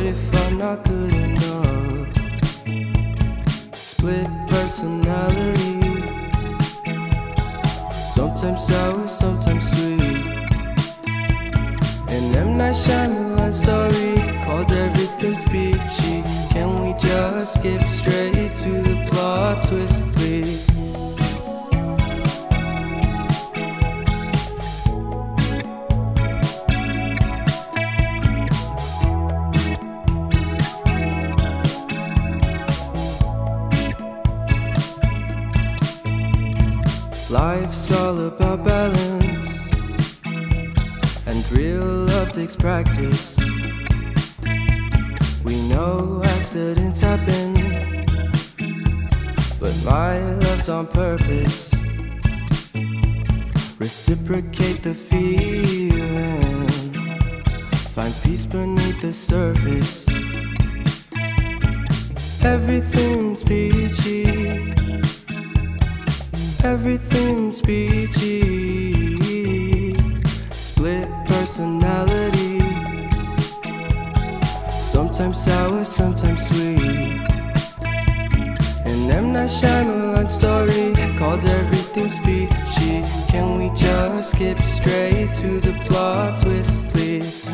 if I'm not good enough? Split personality, sometimes sour, sometimes sweet. An M. Night Shyamalan story called Everything's Peachy. Can we just skip straight to the plot twist, please? Life's all about balance, and real love takes practice. We know accidents happen, but my love's on purpose. Reciprocate the feeling, find peace beneath the surface. Everything's peachy, everything's peachy. Split personality, sometimes sour, sometimes sweet. An M. Night Shyamalan story called Everything's Peachy. Can we just skip straight to the plot twist, please?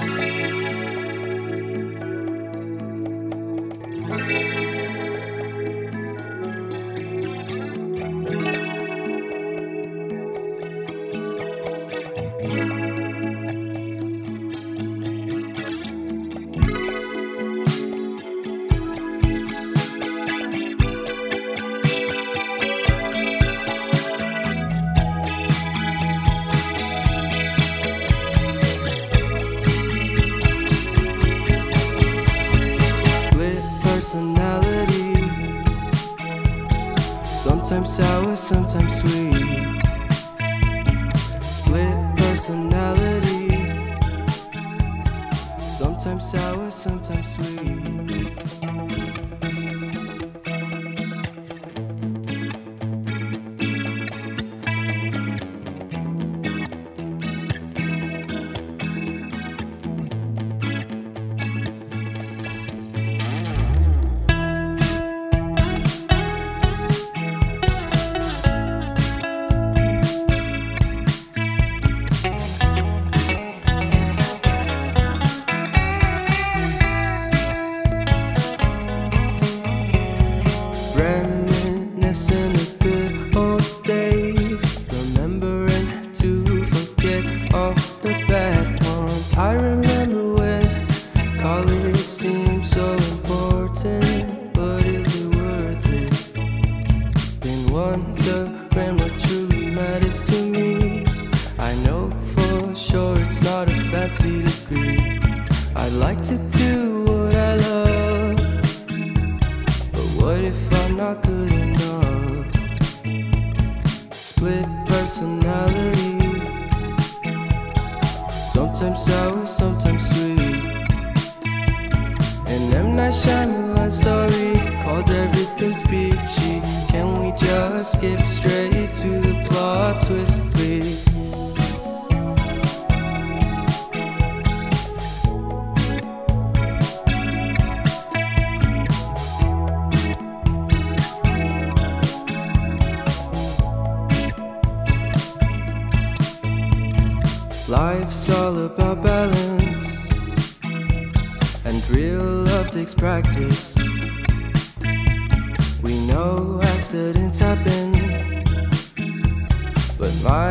Personality, sometimes sour, sometimes sweet. Split personality, sometimes sour, sometimes sweet. Reminiscing the good old days, remembering to forget all the bad ones. I remember when college seemed so important, but is it worth it? Been wondering what truly matters to me. I know for sure it's not a fancy degree. I'd like to do what I love, but what if I'm not good enough? Split personality, sometimes sour, sometimes sweet. An M. Night Shyamalan story called Everything's Peachy. Can we just skip straight to the plot twist, please? Life's all about balance, and real love takes practice. We know accidents happen, but my